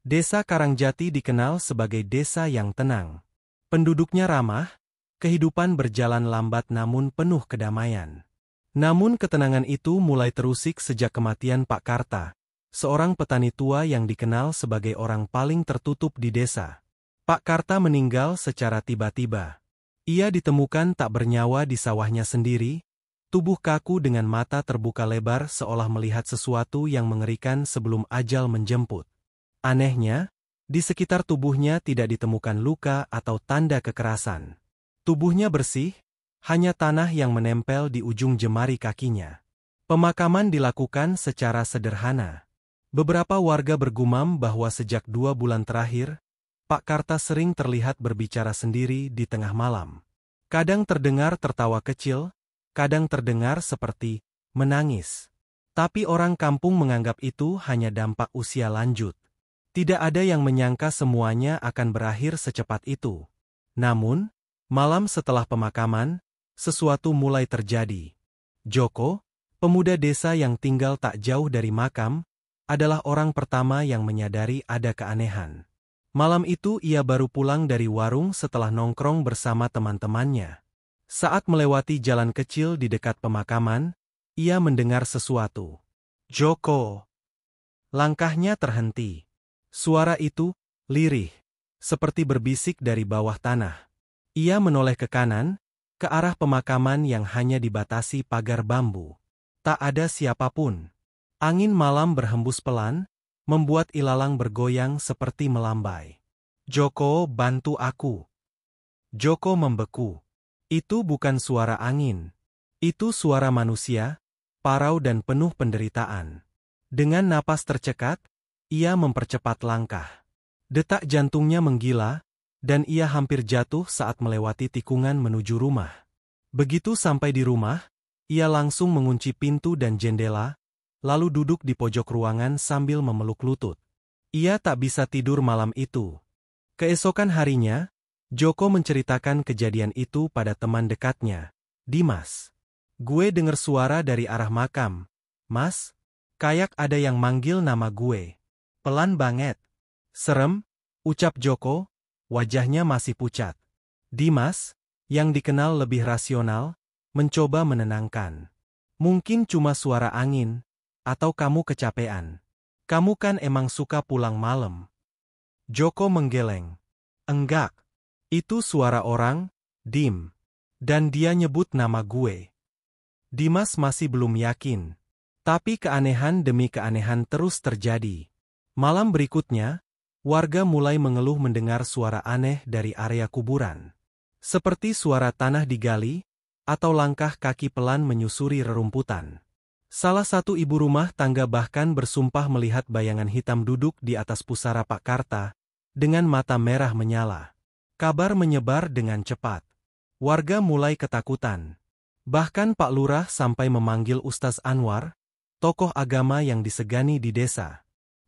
Desa Karangjati dikenal sebagai desa yang tenang. Penduduknya ramah, kehidupan berjalan lambat namun penuh kedamaian. Namun ketenangan itu mulai terusik sejak kematian Pak Karta, seorang petani tua yang dikenal sebagai orang paling tertutup di desa. Pak Karta meninggal secara tiba-tiba. Ia ditemukan tak bernyawa di sawahnya sendiri, tubuh kaku dengan mata terbuka lebar seolah melihat sesuatu yang mengerikan sebelum ajal menjemput. Anehnya, di sekitar tubuhnya tidak ditemukan luka atau tanda kekerasan. Tubuhnya bersih, hanya tanah yang menempel di ujung jemari kakinya. Pemakaman dilakukan secara sederhana. Beberapa warga bergumam bahwa sejak 2 bulan terakhir, Pak Karta sering terlihat berbicara sendiri di tengah malam. Kadang terdengar tertawa kecil, kadang terdengar seperti menangis. Tapi orang kampung menganggap itu hanya dampak usia lanjut. Tidak ada yang menyangka semuanya akan berakhir secepat itu. Namun, malam setelah pemakaman, sesuatu mulai terjadi. Joko, pemuda desa yang tinggal tak jauh dari makam, adalah orang pertama yang menyadari ada keanehan. Malam itu ia baru pulang dari warung setelah nongkrong bersama teman-temannya. Saat melewati jalan kecil di dekat pemakaman, ia mendengar sesuatu. Joko! Langkahnya terhenti. Suara itu, lirih, seperti berbisik dari bawah tanah. Ia menoleh ke kanan, ke arah pemakaman yang hanya dibatasi pagar bambu. Tak ada siapapun. Angin malam berhembus pelan, membuat ilalang bergoyang seperti melambai. Joko, bantu aku. Joko membeku. Itu bukan suara angin. Itu suara manusia, parau dan penuh penderitaan. Dengan napas tercekat, ia mempercepat langkah. Detak jantungnya menggila, dan ia hampir jatuh saat melewati tikungan menuju rumah. Begitu sampai di rumah, ia langsung mengunci pintu dan jendela, lalu duduk di pojok ruangan sambil memeluk lutut. Ia tak bisa tidur malam itu. Keesokan harinya, Joko menceritakan kejadian itu pada teman dekatnya, Dimas. Gue dengar suara dari arah makam. Mas, kayak ada yang manggil nama gue. Pelan banget. Serem, ucap Joko, wajahnya masih pucat. Dimas, yang dikenal lebih rasional, mencoba menenangkan. Mungkin cuma suara angin, atau kamu kecapean. Kamu kan emang suka pulang malam. Joko menggeleng. Enggak. Itu suara orang, Dim. Dan dia nyebut nama gue. Dimas masih belum yakin. Tapi keanehan demi keanehan terus terjadi. Malam berikutnya, warga mulai mengeluh mendengar suara aneh dari area kuburan. Seperti suara tanah digali, atau langkah kaki pelan menyusuri rerumputan. Salah satu ibu rumah tangga bahkan bersumpah melihat bayangan hitam duduk di atas pusara Pak Karta, dengan mata merah menyala. Kabar menyebar dengan cepat. Warga mulai ketakutan. Bahkan Pak Lurah sampai memanggil Ustaz Anwar, tokoh agama yang disegani di desa.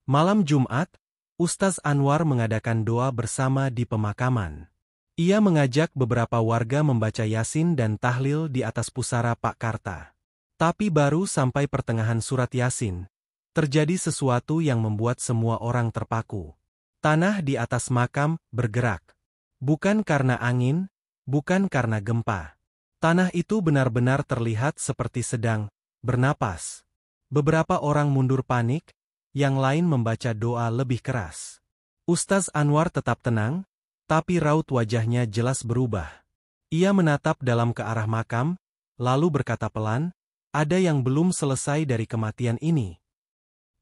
Malam Jumat, Ustaz Anwar mengadakan doa bersama di pemakaman. Ia mengajak beberapa warga membaca Yasin dan tahlil di atas pusara Pak Karta. Tapi baru sampai pertengahan surat Yasin, terjadi sesuatu yang membuat semua orang terpaku. Tanah di atas makam bergerak. Bukan karena angin, bukan karena gempa. Tanah itu benar-benar terlihat seperti sedang bernapas. Beberapa orang mundur panik, yang lain membaca doa lebih keras. Ustaz Anwar tetap tenang, tapi raut wajahnya jelas berubah. Ia menatap dalam ke arah makam, lalu berkata pelan, ada yang belum selesai dari kematian ini.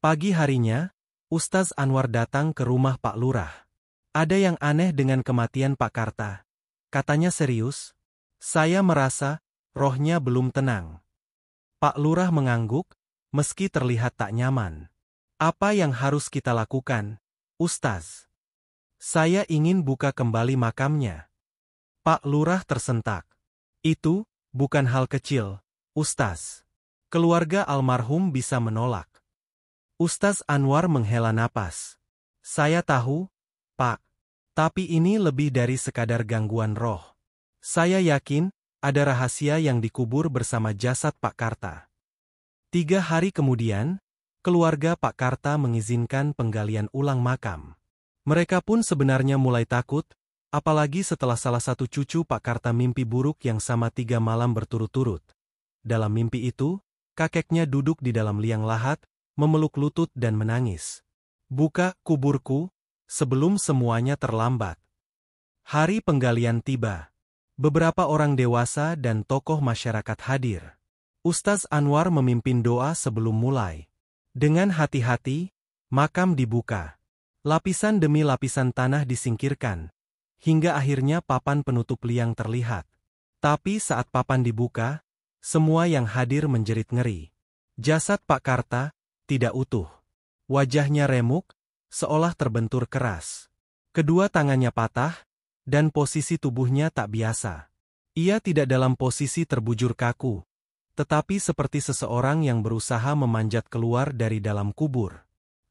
Pagi harinya, Ustaz Anwar datang ke rumah Pak Lurah. Ada yang aneh dengan kematian Pak Karta. Katanya serius. Saya merasa, rohnya belum tenang. Pak Lurah mengangguk, meski terlihat tak nyaman. Apa yang harus kita lakukan, Ustaz? Saya ingin buka kembali makamnya. Pak Lurah tersentak. Itu, bukan hal kecil, Ustaz. Keluarga almarhum bisa menolak. Ustaz Anwar menghela napas. Saya tahu, Pak. Tapi ini lebih dari sekadar gangguan roh. Saya yakin, ada rahasia yang dikubur bersama jasad Pak Karta. 3 hari kemudian, keluarga Pak Karta mengizinkan penggalian ulang makam. Mereka pun sebenarnya mulai takut, apalagi setelah salah satu cucu Pak Karta mimpi buruk yang sama 3 malam berturut-turut. Dalam mimpi itu, kakeknya duduk di dalam liang lahat, memeluk lutut dan menangis. "Buka kuburku, sebelum semuanya terlambat." Hari penggalian tiba. Beberapa orang dewasa dan tokoh masyarakat hadir. Ustaz Anwar memimpin doa sebelum mulai. Dengan hati-hati, makam dibuka. Lapisan demi lapisan tanah disingkirkan, hingga akhirnya papan penutup liang terlihat. Tapi saat papan dibuka, semua yang hadir menjerit ngeri. Jasad Pak Karta tidak utuh. Wajahnya remuk, seolah terbentur keras. Kedua tangannya patah, dan posisi tubuhnya tak biasa. Ia tidak dalam posisi terbujur kaku, tetapi seperti seseorang yang berusaha memanjat keluar dari dalam kubur.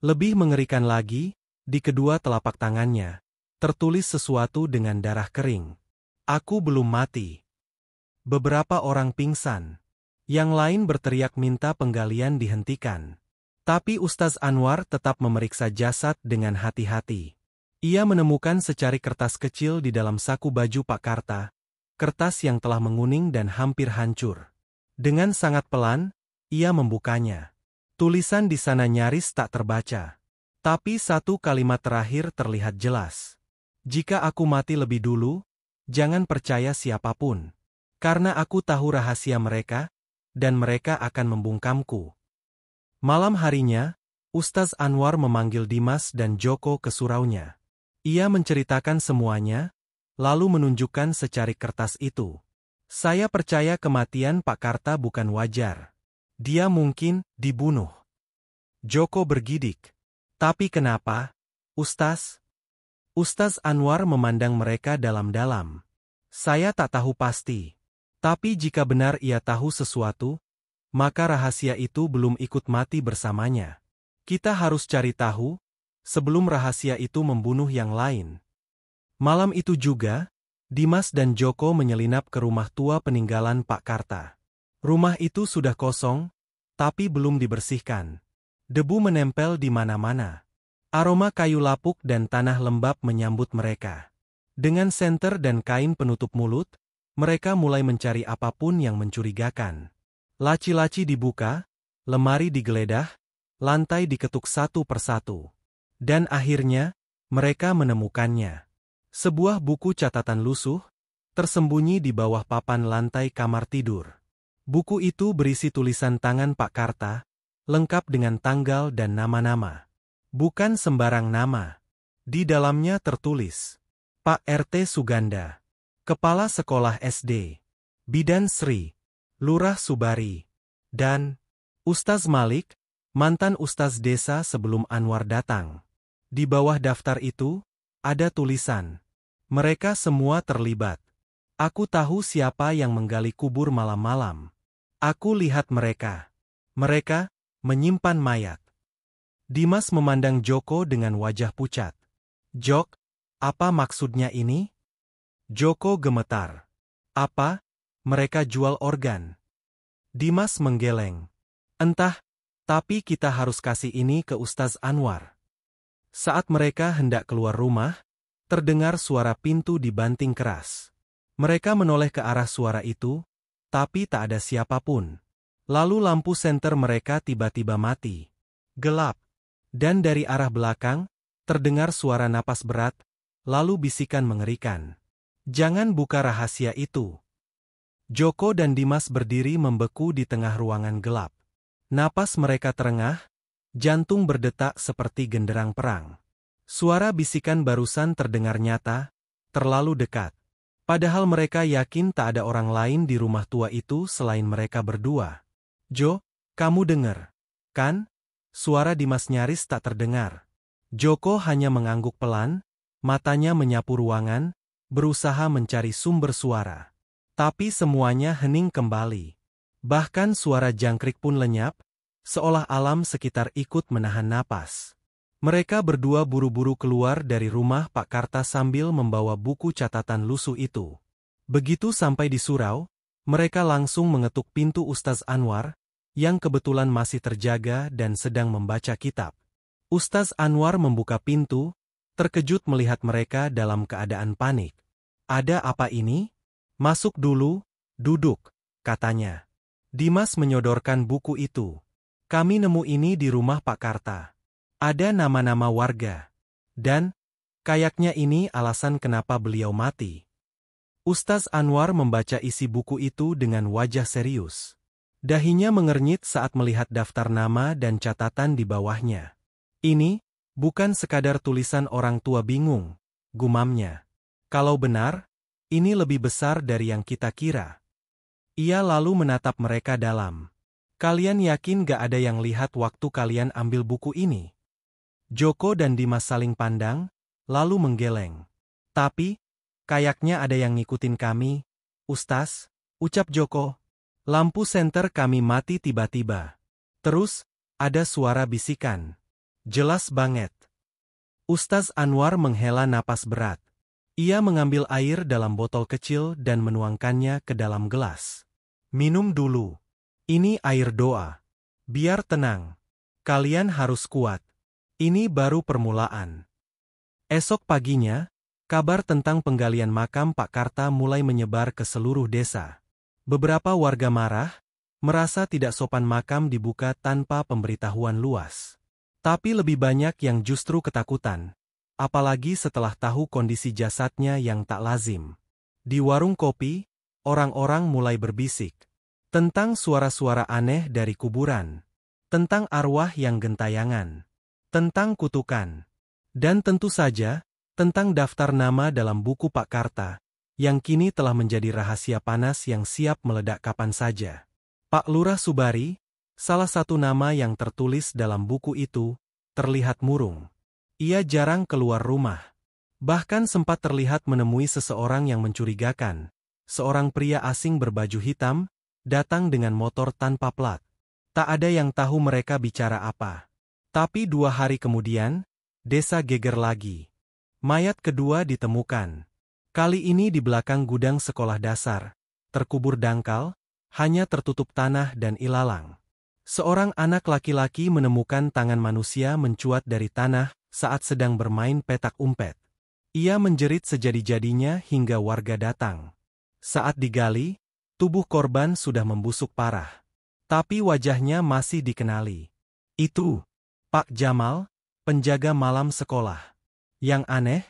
Lebih mengerikan lagi, di kedua telapak tangannya, tertulis sesuatu dengan darah kering. "Aku belum mati." Beberapa orang pingsan. Yang lain berteriak minta penggalian dihentikan. Tapi Ustaz Anwar tetap memeriksa jasad dengan hati-hati. Ia menemukan secari kertas kecil di dalam saku baju Pak Karta, kertas yang telah menguning dan hampir hancur. Dengan sangat pelan, ia membukanya. Tulisan di sana nyaris tak terbaca. Tapi satu kalimat terakhir terlihat jelas. "Jika aku mati lebih dulu, jangan percaya siapapun. Karena aku tahu rahasia mereka, dan mereka akan membungkamku." Malam harinya, Ustaz Anwar memanggil Dimas dan Joko ke suraunya. Ia menceritakan semuanya, lalu menunjukkan secari kertas itu. "Saya percaya kematian Pak Karta bukan wajar. Dia mungkin dibunuh." Joko bergidik. "Tapi kenapa, Ustaz?" Ustaz Anwar memandang mereka dalam-dalam. "Saya tak tahu pasti. Tapi jika benar ia tahu sesuatu, maka rahasia itu belum ikut mati bersamanya. Kita harus cari tahu, sebelum rahasia itu membunuh yang lain." Malam itu juga, Dimas dan Joko menyelinap ke rumah tua peninggalan Pak Karta. Rumah itu sudah kosong, tapi belum dibersihkan. Debu menempel di mana-mana. Aroma kayu lapuk dan tanah lembab menyambut mereka. Dengan senter dan kain penutup mulut, mereka mulai mencari apapun yang mencurigakan. Laci-laci dibuka, lemari digeledah, lantai diketuk satu persatu. Dan akhirnya, mereka menemukannya. Sebuah buku catatan lusuh, tersembunyi di bawah papan lantai kamar tidur. Buku itu berisi tulisan tangan Pak Karta, lengkap dengan tanggal dan nama-nama. Bukan sembarang nama. Di dalamnya tertulis, Pak RT Suganda, Kepala Sekolah SD, Bidan Sri, Lurah Subari, dan Ustaz Malik, mantan Ustaz desa sebelum Anwar datang. Di bawah daftar itu, ada tulisan, "Mereka semua terlibat. Aku tahu siapa yang menggali kubur malam-malam. Aku lihat mereka. Mereka menyimpan mayat." Dimas memandang Joko dengan wajah pucat. "Jok, apa maksudnya ini?" Joko gemetar. "Apa? Mereka jual organ." Dimas menggeleng. "Entah, tapi kita harus kasih ini ke Ustaz Anwar." Saat mereka hendak keluar rumah, terdengar suara pintu dibanting keras. Mereka menoleh ke arah suara itu, tapi tak ada siapapun. Lalu lampu senter mereka tiba-tiba mati. Gelap. Dan dari arah belakang, terdengar suara napas berat, lalu bisikan mengerikan. "Jangan buka rahasia itu." Joko dan Dimas berdiri membeku di tengah ruangan gelap. Napas mereka terengah, jantung berdetak seperti genderang perang. Suara bisikan barusan terdengar nyata, terlalu dekat. Padahal mereka yakin tak ada orang lain di rumah tua itu selain mereka berdua. "Jo, kamu dengar, kan?" Suara Dimas nyaris tak terdengar. Joko hanya mengangguk pelan, matanya menyapu ruangan, berusaha mencari sumber suara. Tapi semuanya hening kembali. Bahkan suara jangkrik pun lenyap, seolah alam sekitar ikut menahan napas. Mereka berdua buru-buru keluar dari rumah Pak Karta sambil membawa buku catatan lusuh itu. Begitu sampai di surau, mereka langsung mengetuk pintu Ustaz Anwar, yang kebetulan masih terjaga dan sedang membaca kitab. Ustaz Anwar membuka pintu, terkejut melihat mereka dalam keadaan panik. "Ada apa ini?" "Masuk dulu, duduk," katanya. Dimas menyodorkan buku itu. "Kami nemu ini di rumah Pak Karta. Ada nama-nama warga. Dan, kayaknya ini alasan kenapa beliau mati." Ustaz Anwar membaca isi buku itu dengan wajah serius. Dahinya mengernyit saat melihat daftar nama dan catatan di bawahnya. "Ini, bukan sekadar tulisan orang tua bingung," gumamnya. "Kalau benar, ini lebih besar dari yang kita kira." Ia lalu menatap mereka dalam. "Kalian yakin gak ada yang lihat waktu kalian ambil buku ini?" Joko dan Dimas saling pandang, lalu menggeleng. "Tapi, kayaknya ada yang ngikutin kami, Ustaz," ucap Joko. "Lampu senter kami mati tiba-tiba. Terus, ada suara bisikan. Jelas banget." Ustaz Anwar menghela napas berat. Ia mengambil air dalam botol kecil dan menuangkannya ke dalam gelas. "Minum dulu. Ini air doa. Biar tenang. Kalian harus kuat. Ini baru permulaan." Esok paginya, kabar tentang penggalian makam Pak Karta mulai menyebar ke seluruh desa. Beberapa warga marah, merasa tidak sopan makam dibuka tanpa pemberitahuan luas. Tapi lebih banyak yang justru ketakutan, apalagi setelah tahu kondisi jasadnya yang tak lazim. Di warung kopi, orang-orang mulai berbisik tentang suara-suara aneh dari kuburan, tentang arwah yang gentayangan, tentang kutukan, dan tentu saja, tentang daftar nama dalam buku Pak Karta, yang kini telah menjadi rahasia panas yang siap meledak kapan saja. Pak Lurah Subari, salah satu nama yang tertulis dalam buku itu, terlihat murung. Ia jarang keluar rumah. Bahkan sempat terlihat menemui seseorang yang mencurigakan. Seorang pria asing berbaju hitam, datang dengan motor tanpa plat. Tak ada yang tahu mereka bicara apa. Tapi 2 hari kemudian, desa geger lagi. Mayat kedua ditemukan. Kali ini di belakang gudang sekolah dasar, terkubur dangkal, hanya tertutup tanah dan ilalang. Seorang anak laki-laki menemukan tangan manusia mencuat dari tanah saat sedang bermain petak umpet. Ia menjerit sejadi-jadinya hingga warga datang. Saat digali, tubuh korban sudah membusuk parah. Tapi wajahnya masih dikenali. Itu Pak Jamal, penjaga malam sekolah. Yang aneh,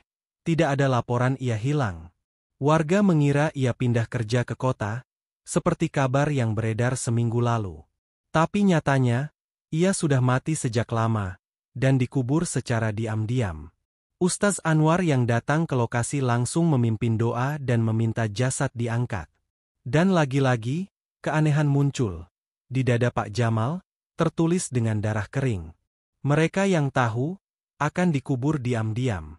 tidak ada laporan ia hilang. Warga mengira ia pindah kerja ke kota, seperti kabar yang beredar seminggu lalu. Tapi nyatanya, ia sudah mati sejak lama, dan dikubur secara diam-diam. Ustaz Anwar yang datang ke lokasi langsung memimpin doa dan meminta jasad diangkat. Dan lagi-lagi, keanehan muncul. Di dada Pak Jamal, tertulis dengan darah kering. Mereka yang tahu, akan dikubur diam-diam.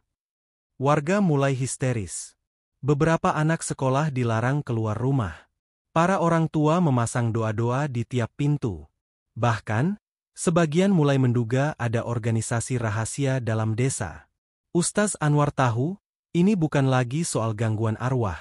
Warga mulai histeris. Beberapa anak sekolah dilarang keluar rumah. Para orang tua memasang doa-doa di tiap pintu. Bahkan, sebagian mulai menduga ada organisasi rahasia dalam desa. Ustaz Anwar tahu, ini bukan lagi soal gangguan arwah.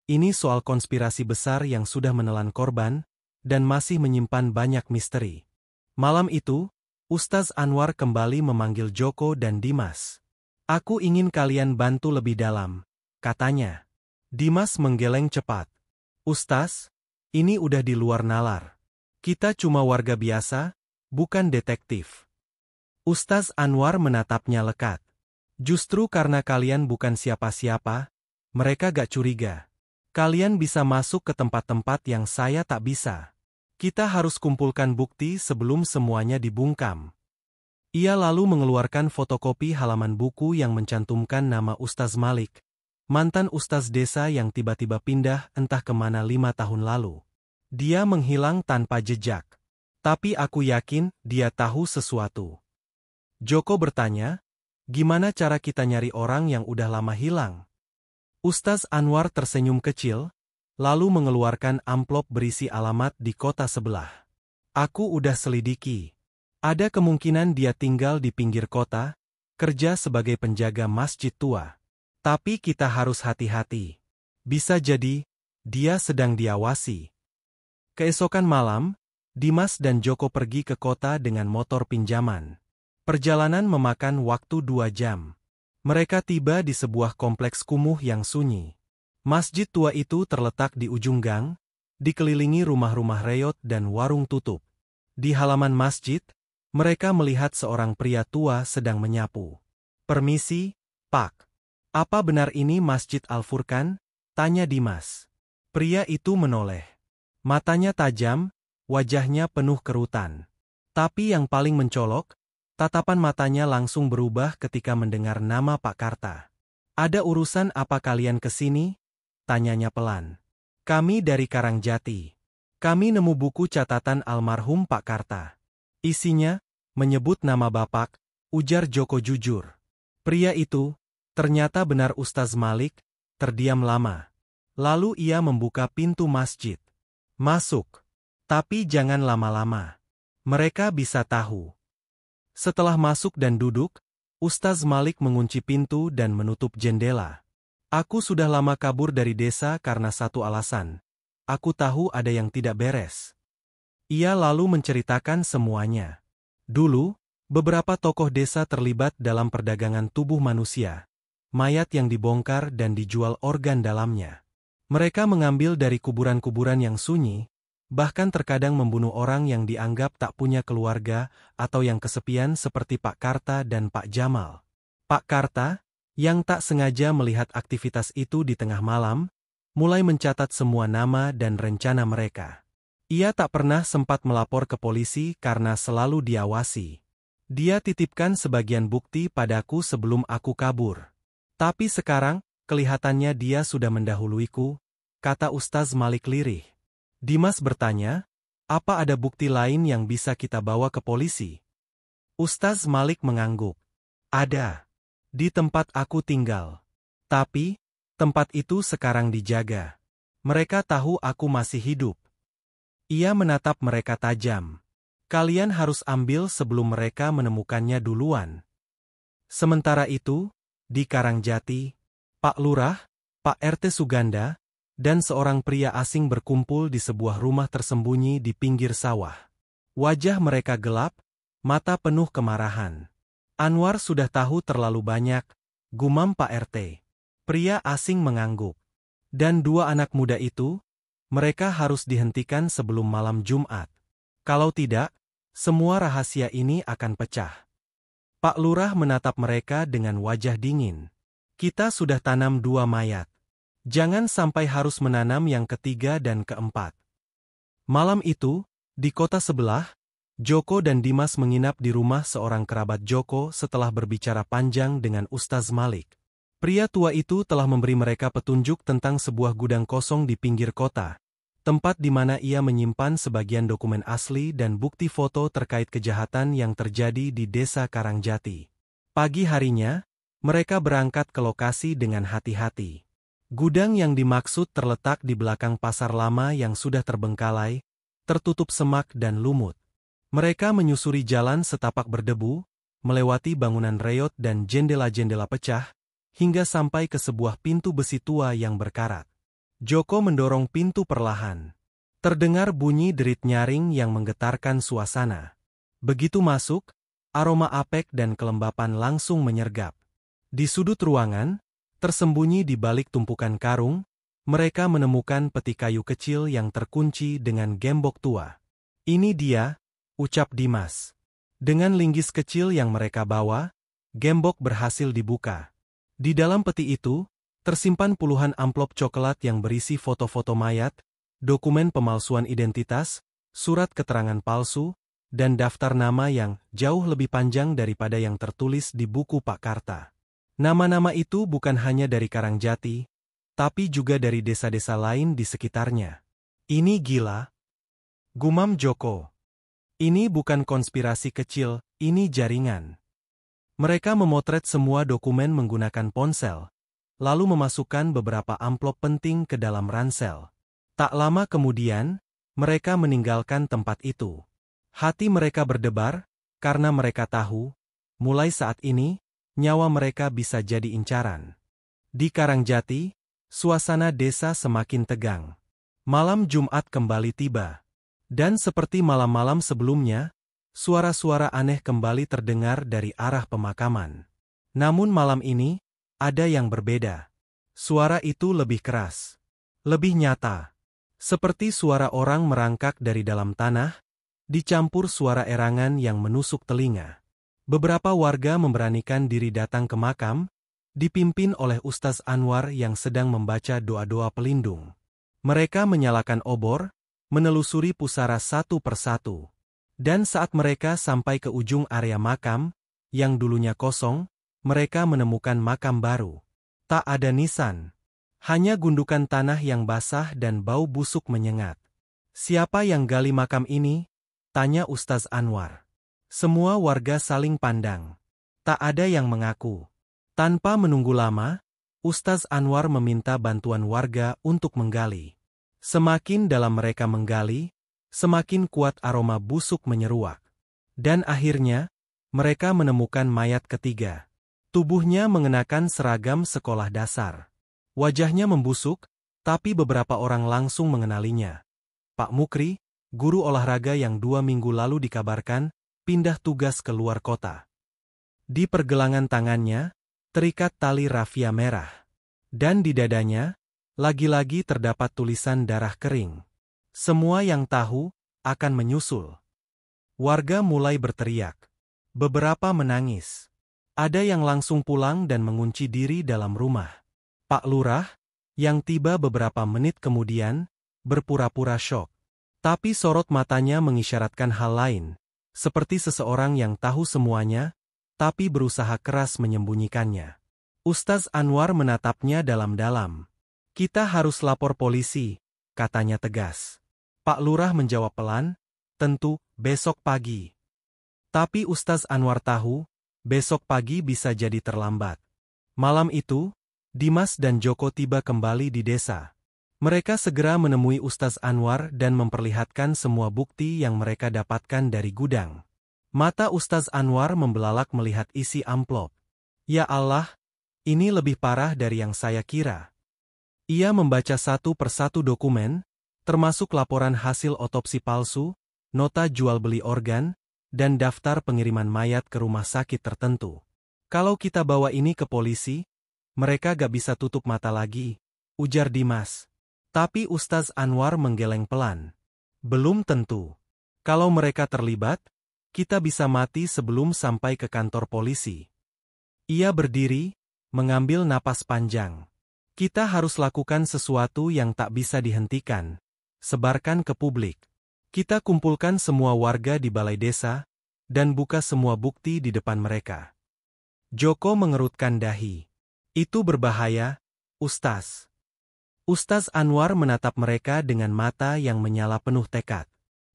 Ini soal konspirasi besar yang sudah menelan korban, dan masih menyimpan banyak misteri. Malam itu, Ustaz Anwar kembali memanggil Joko dan Dimas. "Aku ingin kalian bantu lebih dalam," katanya. Dimas menggeleng cepat. "Ustaz, ini udah di luar nalar. Kita cuma warga biasa, bukan detektif." Ustaz Anwar menatapnya lekat. "Justru karena kalian bukan siapa-siapa, mereka gak curiga. Kalian bisa masuk ke tempat-tempat yang saya tak bisa. Kita harus kumpulkan bukti sebelum semuanya dibungkam." Ia lalu mengeluarkan fotokopi halaman buku yang mencantumkan nama Ustaz Malik, mantan ustaz desa yang tiba-tiba pindah entah kemana 5 tahun lalu. Dia menghilang tanpa jejak. Tapi aku yakin dia tahu sesuatu. Joko bertanya, "Gimana cara kita nyari orang yang udah lama hilang?" Ustaz Anwar tersenyum kecil, lalu mengeluarkan amplop berisi alamat di kota sebelah. "Aku udah selidiki. Ada kemungkinan dia tinggal di pinggir kota, kerja sebagai penjaga masjid tua. Tapi kita harus hati-hati. Bisa jadi, dia sedang diawasi." Keesokan malam, Dimas dan Joko pergi ke kota dengan motor pinjaman. Perjalanan memakan waktu 2 jam. Mereka tiba di sebuah kompleks kumuh yang sunyi. Masjid tua itu terletak di ujung gang, dikelilingi rumah-rumah reot dan warung tutup. Di halaman masjid, mereka melihat seorang pria tua sedang menyapu. "Permisi, Pak. Apa benar ini Masjid Al-Furqan?" tanya Dimas. Pria itu menoleh. Matanya tajam, wajahnya penuh kerutan. Tapi yang paling mencolok, tatapan matanya langsung berubah ketika mendengar nama Pak Karta. "Ada urusan apa kalian ke sini?" tanyanya pelan. "Kami dari Karangjati. Kami nemu buku catatan almarhum Pak Karta. Isinya, menyebut nama Bapak," ujar Joko jujur. Pria itu, ternyata benar Ustaz Malik, terdiam lama. Lalu ia membuka pintu masjid. "Masuk. Tapi jangan lama-lama. Mereka bisa tahu." Setelah masuk dan duduk, Ustaz Malik mengunci pintu dan menutup jendela. "Aku sudah lama kabur dari desa karena satu alasan. Aku tahu ada yang tidak beres." Ia lalu menceritakan semuanya. Dulu, beberapa tokoh desa terlibat dalam perdagangan tubuh manusia, mayat yang dibongkar dan dijual organ dalamnya. Mereka mengambil dari kuburan-kuburan yang sunyi, bahkan terkadang membunuh orang yang dianggap tak punya keluarga atau yang kesepian seperti Pak Karta dan Pak Jamal. Pak Karta, yang tak sengaja melihat aktivitas itu di tengah malam, mulai mencatat semua nama dan rencana mereka. Ia tak pernah sempat melapor ke polisi karena selalu diawasi. "Dia titipkan sebagian bukti padaku sebelum aku kabur. Tapi sekarang, kelihatannya dia sudah mendahuluiku," kata Ustaz Malik lirih. Dimas bertanya, "Apa ada bukti lain yang bisa kita bawa ke polisi?" Ustaz Malik mengangguk. "Ada. Di tempat aku tinggal. Tapi, tempat itu sekarang dijaga. Mereka tahu aku masih hidup." Ia menatap mereka tajam. "Kalian harus ambil sebelum mereka menemukannya duluan." Sementara itu, di Karangjati, Pak Lurah, Pak RT Suganda, dan seorang pria asing berkumpul di sebuah rumah tersembunyi di pinggir sawah. Wajah mereka gelap, mata penuh kemarahan. "Anwar sudah tahu terlalu banyak," gumam Pak RT. Pria asing mengangguk. "Dan dua anak muda itu, mereka harus dihentikan sebelum malam Jumat. Kalau tidak, semua rahasia ini akan pecah." Pak Lurah menatap mereka dengan wajah dingin. "Kita sudah tanam 2 mayat. Jangan sampai harus menanam yang ketiga dan keempat." Malam itu, di kota sebelah, Joko dan Dimas menginap di rumah seorang kerabat Joko setelah berbicara panjang dengan Ustaz Malik. Pria tua itu telah memberi mereka petunjuk tentang sebuah gudang kosong di pinggir kota, tempat di mana ia menyimpan sebagian dokumen asli dan bukti foto terkait kejahatan yang terjadi di desa Karangjati. Pagi harinya, mereka berangkat ke lokasi dengan hati-hati. Gudang yang dimaksud terletak di belakang pasar lama yang sudah terbengkalai, tertutup semak dan lumut. Mereka menyusuri jalan setapak berdebu, melewati bangunan reot dan jendela-jendela pecah, hingga sampai ke sebuah pintu besi tua yang berkarat. Joko mendorong pintu perlahan. Terdengar bunyi derit nyaring yang menggetarkan suasana. Begitu masuk, aroma apek dan kelembapan langsung menyergap. Di sudut ruangan, tersembunyi di balik tumpukan karung, mereka menemukan peti kayu kecil yang terkunci dengan gembok tua. "Ini dia," ucap Dimas. Dengan linggis kecil yang mereka bawa, gembok berhasil dibuka. Di dalam peti itu, tersimpan puluhan amplop coklat yang berisi foto-foto mayat, dokumen pemalsuan identitas, surat keterangan palsu, dan daftar nama yang jauh lebih panjang daripada yang tertulis di buku Pak Karta. Nama-nama itu bukan hanya dari Karangjati, tapi juga dari desa-desa lain di sekitarnya. "Ini gila," gumam Joko. "Ini bukan konspirasi kecil, ini jaringan." Mereka memotret semua dokumen menggunakan ponsel, lalu memasukkan beberapa amplop penting ke dalam ransel. Tak lama kemudian, mereka meninggalkan tempat itu. Hati mereka berdebar, karena mereka tahu, mulai saat ini, nyawa mereka bisa jadi incaran. Di Karangjati, suasana desa semakin tegang. Malam Jumat kembali tiba. Dan seperti malam-malam sebelumnya, suara-suara aneh kembali terdengar dari arah pemakaman. Namun malam ini, ada yang berbeda. Suara itu lebih keras. Lebih nyata. Seperti suara orang merangkak dari dalam tanah, dicampur suara erangan yang menusuk telinga. Beberapa warga memberanikan diri datang ke makam, dipimpin oleh Ustaz Anwar yang sedang membaca doa-doa pelindung. Mereka menyalakan obor, menelusuri pusara satu persatu. Dan saat mereka sampai ke ujung area makam, yang dulunya kosong, mereka menemukan makam baru. Tak ada nisan. Hanya gundukan tanah yang basah dan bau busuk menyengat. "Siapa yang gali makam ini?" tanya Ustaz Anwar. Semua warga saling pandang. Tak ada yang mengaku. Tanpa menunggu lama, Ustaz Anwar meminta bantuan warga untuk menggali. Semakin dalam mereka menggali, semakin kuat aroma busuk menyeruak. Dan akhirnya, mereka menemukan mayat ketiga. Tubuhnya mengenakan seragam sekolah dasar. Wajahnya membusuk, tapi beberapa orang langsung mengenalinya. Pak Mukri, guru olahraga yang 2 minggu lalu dikabarkan pindah tugas ke luar kota. Di pergelangan tangannya, terikat tali rafia merah. Dan di dadanya, lagi-lagi terdapat tulisan darah kering. Semua yang tahu, akan menyusul. Warga mulai berteriak. Beberapa menangis. Ada yang langsung pulang dan mengunci diri dalam rumah. Pak Lurah, yang tiba beberapa menit kemudian, berpura-pura syok. Tapi sorot matanya mengisyaratkan hal lain, seperti seseorang yang tahu semuanya, tapi berusaha keras menyembunyikannya. Ustaz Anwar menatapnya dalam-dalam. "Kita harus lapor polisi," katanya tegas. Pak Lurah menjawab pelan, "Tentu, besok pagi." Tapi Ustaz Anwar tahu, besok pagi bisa jadi terlambat. Malam itu, Dimas dan Joko tiba kembali di desa. Mereka segera menemui Ustaz Anwar dan memperlihatkan semua bukti yang mereka dapatkan dari gudang. Mata Ustaz Anwar membelalak melihat isi amplop. "Ya Allah, ini lebih parah dari yang saya kira." Ia membaca satu persatu dokumen, termasuk laporan hasil otopsi palsu, nota jual beli organ, dan daftar pengiriman mayat ke rumah sakit tertentu. "Kalau kita bawa ini ke polisi, mereka gak bisa tutup mata lagi," ujar Dimas. Tapi Ustaz Anwar menggeleng pelan. "Belum tentu. Kalau mereka terlibat, kita bisa mati sebelum sampai ke kantor polisi." Ia berdiri, mengambil napas panjang. "Kita harus lakukan sesuatu yang tak bisa dihentikan. Sebarkan ke publik. Kita kumpulkan semua warga di balai desa, dan buka semua bukti di depan mereka." Joko mengerutkan dahi. "Itu berbahaya, Ustaz." Ustaz Anwar menatap mereka dengan mata yang menyala penuh tekad.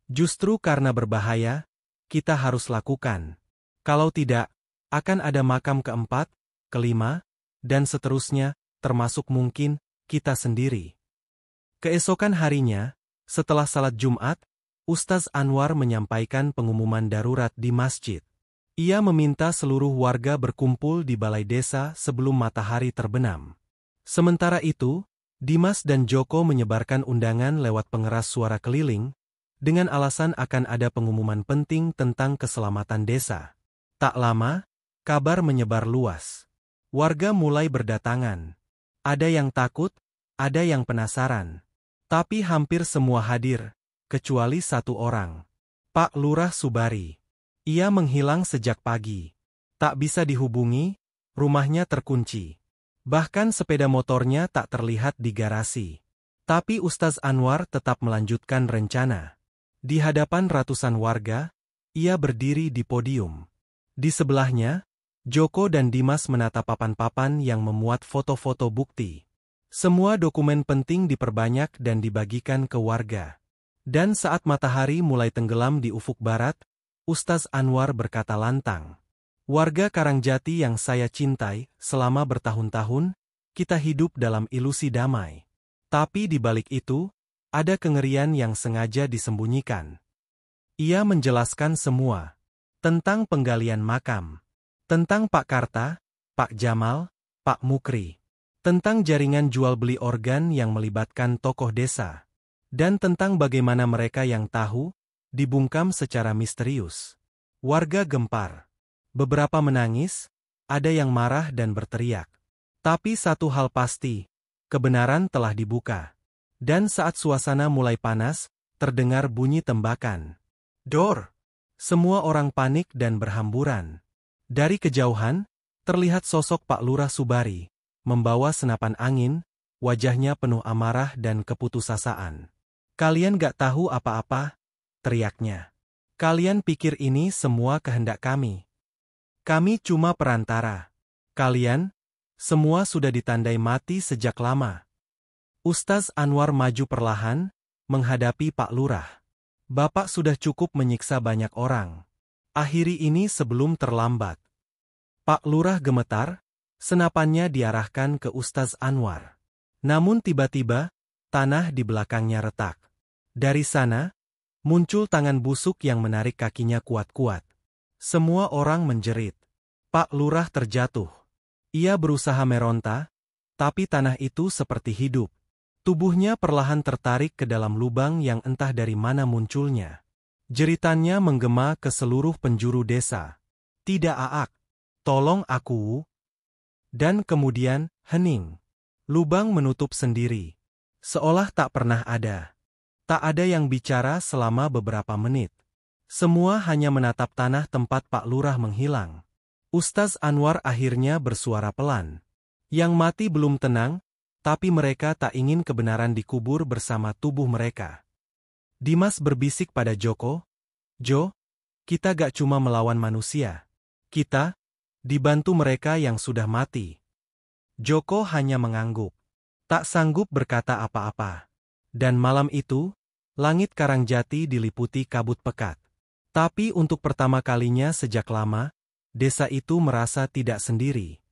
"Justru karena berbahaya, kita harus lakukan. Kalau tidak, akan ada makam keempat, kelima, dan seterusnya, termasuk mungkin kita sendiri." Keesokan harinya, setelah salat Jumat, Ustaz Anwar menyampaikan pengumuman darurat di masjid. Ia meminta seluruh warga berkumpul di balai desa sebelum matahari terbenam. Sementara itu, Dimas dan Joko menyebarkan undangan lewat pengeras suara keliling, dengan alasan akan ada pengumuman penting tentang keselamatan desa. Tak lama, kabar menyebar luas. Warga mulai berdatangan. Ada yang takut, ada yang penasaran. Tapi hampir semua hadir, kecuali satu orang. Pak Lurah Subari. Ia menghilang sejak pagi. Tak bisa dihubungi, rumahnya terkunci. Bahkan sepeda motornya tak terlihat di garasi. Tapi Ustaz Anwar tetap melanjutkan rencana. Di hadapan ratusan warga, ia berdiri di podium. Di sebelahnya, Joko dan Dimas menatap papan-papan yang memuat foto-foto bukti. Semua dokumen penting diperbanyak dan dibagikan ke warga. Dan saat matahari mulai tenggelam di ufuk barat, Ustaz Anwar berkata lantang, "Warga Karangjati yang saya cintai, selama bertahun-tahun, kita hidup dalam ilusi damai. Tapi di balik itu, ada kengerian yang sengaja disembunyikan." Ia menjelaskan semua. Tentang penggalian makam. Tentang Pak Karta, Pak Jamal, Pak Mukri. Tentang jaringan jual beli organ yang melibatkan tokoh desa. Dan tentang bagaimana mereka yang tahu, dibungkam secara misterius. Warga gempar. Beberapa menangis, ada yang marah dan berteriak. Tapi satu hal pasti, kebenaran telah dibuka. Dan saat suasana mulai panas, terdengar bunyi tembakan. Dor! Semua orang panik dan berhamburan. Dari kejauhan, terlihat sosok Pak Lurah Subari, membawa senapan angin, wajahnya penuh amarah dan keputusasaan. Kalian gak tahu apa-apa, teriaknya. Kalian pikir ini semua kehendak kami. Kami cuma perantara. Kalian, semua sudah ditandai mati sejak lama. Ustaz Anwar maju perlahan, menghadapi Pak Lurah. Bapak sudah cukup menyiksa banyak orang. Akhiri ini sebelum terlambat. Pak Lurah gemetar, senapannya diarahkan ke Ustaz Anwar. Namun tiba-tiba, tanah di belakangnya retak. Dari sana, muncul tangan busuk yang menarik kakinya kuat-kuat. Semua orang menjerit. Pak Lurah terjatuh. Ia berusaha meronta, tapi tanah itu seperti hidup. Tubuhnya perlahan tertarik ke dalam lubang yang entah dari mana munculnya. Jeritannya menggema ke seluruh penjuru desa. Tidak Aak, tolong aku. Dan kemudian, hening. Lubang menutup sendiri. Seolah tak pernah ada. Tak ada yang bicara selama beberapa menit. Semua hanya menatap tanah tempat Pak Lurah menghilang. Ustaz Anwar akhirnya bersuara pelan. Yang mati belum tenang, tapi mereka tak ingin kebenaran dikubur bersama tubuh mereka. Dimas berbisik pada Joko, Jo, kita gak cuma melawan manusia. Kita, dibantu mereka yang sudah mati. Joko hanya mengangguk. Tak sanggup berkata apa-apa. Dan malam itu, langit Karangjati diliputi kabut pekat. Tapi untuk pertama kalinya sejak lama, desa itu merasa tidak sendiri.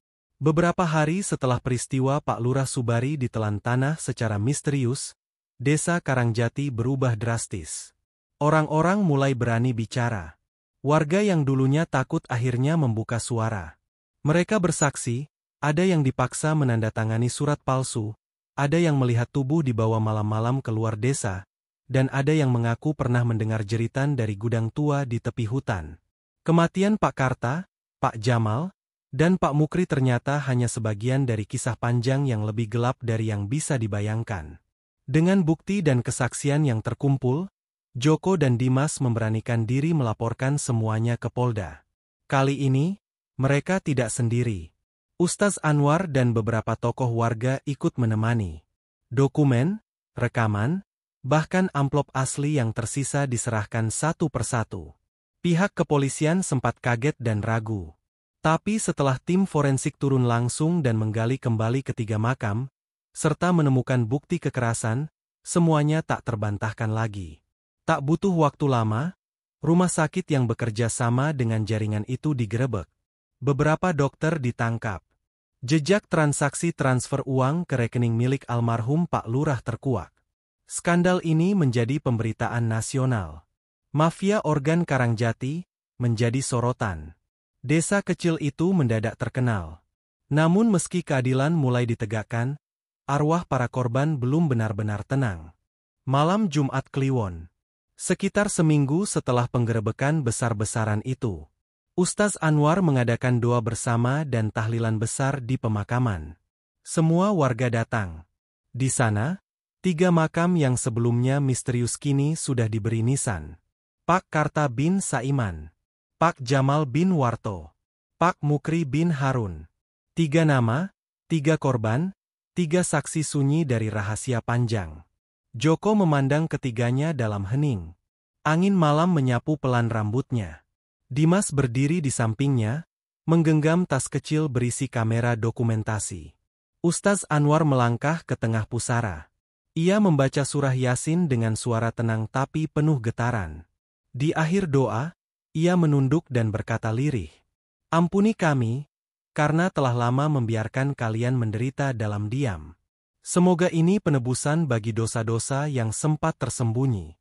Beberapa hari setelah peristiwa Pak Lurah Subari ditelan tanah secara misterius, desa Karangjati berubah drastis. Orang-orang mulai berani bicara. Warga yang dulunya takut akhirnya membuka suara. Mereka bersaksi, ada yang dipaksa menandatangani surat palsu, ada yang melihat tubuh dibawa malam-malam keluar desa, dan ada yang mengaku pernah mendengar jeritan dari gudang tua di tepi hutan. Kematian Pak Karta, Pak Jamal, dan Pak Mukri ternyata hanya sebagian dari kisah panjang yang lebih gelap dari yang bisa dibayangkan. Dengan bukti dan kesaksian yang terkumpul, Joko dan Dimas memberanikan diri melaporkan semuanya ke Polda. Kali ini, mereka tidak sendiri. Ustaz Anwar dan beberapa tokoh warga ikut menemani. Dokumen, rekaman, bahkan amplop asli yang tersisa diserahkan satu persatu. Pihak kepolisian sempat kaget dan ragu. Tapi setelah tim forensik turun langsung dan menggali kembali ketiga makam, serta menemukan bukti kekerasan, semuanya tak terbantahkan lagi. Tak butuh waktu lama, rumah sakit yang bekerja sama dengan jaringan itu digerebek. Beberapa dokter ditangkap. Jejak transaksi transfer uang ke rekening milik almarhum Pak Lurah terkuak. Skandal ini menjadi pemberitaan nasional. Mafia organ Karangjati menjadi sorotan. Desa kecil itu mendadak terkenal. Namun meski keadilan mulai ditegakkan, arwah para korban belum benar-benar tenang. Malam Jumat Kliwon. Sekitar seminggu setelah penggerebekan besar-besaran itu, Ustaz Anwar mengadakan doa bersama dan tahlilan besar di pemakaman. Semua warga datang. Di sana, 3 makam yang sebelumnya misterius kini sudah diberi nisan. Pak Karta bin Saiman, Pak Jamal bin Warto, Pak Mukri bin Harun. 3 nama, 3 korban, 3 saksi sunyi dari rahasia panjang. Joko memandang ketiganya dalam hening. Angin malam menyapu pelan rambutnya. Dimas berdiri di sampingnya, menggenggam tas kecil berisi kamera dokumentasi. Ustaz Anwar melangkah ke tengah pusara. Ia membaca surah Yasin dengan suara tenang tapi penuh getaran. Di akhir doa, ia menunduk dan berkata lirih, "Ampuni kami, karena telah lama membiarkan kalian menderita dalam diam. Semoga ini penebusan bagi dosa-dosa yang sempat tersembunyi."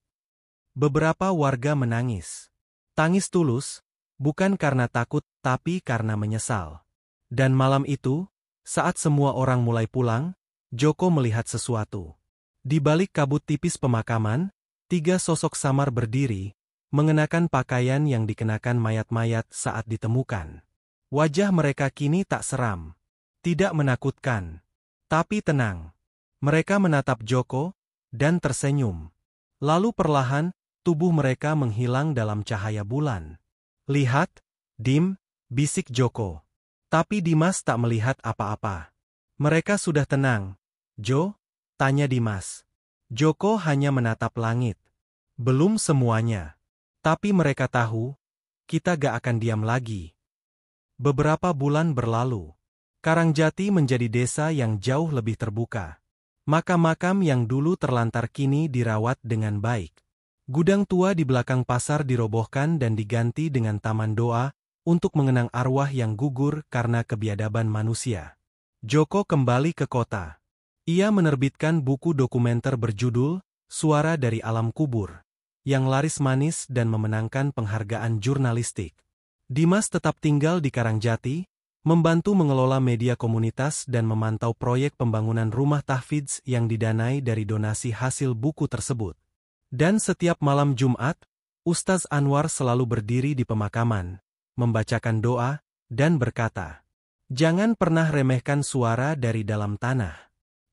Beberapa warga menangis. Tangis tulus, bukan karena takut tapi karena menyesal. Dan malam itu, saat semua orang mulai pulang, Joko melihat sesuatu. Di balik kabut tipis pemakaman, 3 sosok samar berdiri, mengenakan pakaian yang dikenakan mayat-mayat saat ditemukan. Wajah mereka kini tak seram, tidak menakutkan, tapi tenang. Mereka menatap Joko dan tersenyum. Lalu perlahan, tubuh mereka menghilang dalam cahaya bulan. "Lihat, Dim," bisik Joko. Tapi Dimas tak melihat apa-apa. "Mereka sudah tenang, Jo?" tanya Dimas. Joko hanya menatap langit. "Belum semuanya. Tapi mereka tahu, kita gak akan diam lagi." Beberapa bulan berlalu. Karangjati menjadi desa yang jauh lebih terbuka. Makam-makam yang dulu terlantar kini dirawat dengan baik. Gudang tua di belakang pasar dirobohkan dan diganti dengan taman doa untuk mengenang arwah yang gugur karena kebiadaban manusia. Joko kembali ke kota. Ia menerbitkan buku dokumenter berjudul Suara dari Alam Kubur, yang laris manis dan memenangkan penghargaan jurnalistik. Dimas tetap tinggal di Karangjati, membantu mengelola media komunitas dan memantau proyek pembangunan rumah tahfidz yang didanai dari donasi hasil buku tersebut. Dan setiap malam Jumat, Ustaz Anwar selalu berdiri di pemakaman, membacakan doa, dan berkata, "Jangan pernah remehkan suara dari dalam tanah.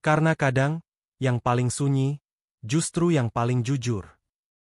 Karena kadang, yang paling sunyi, justru yang paling jujur."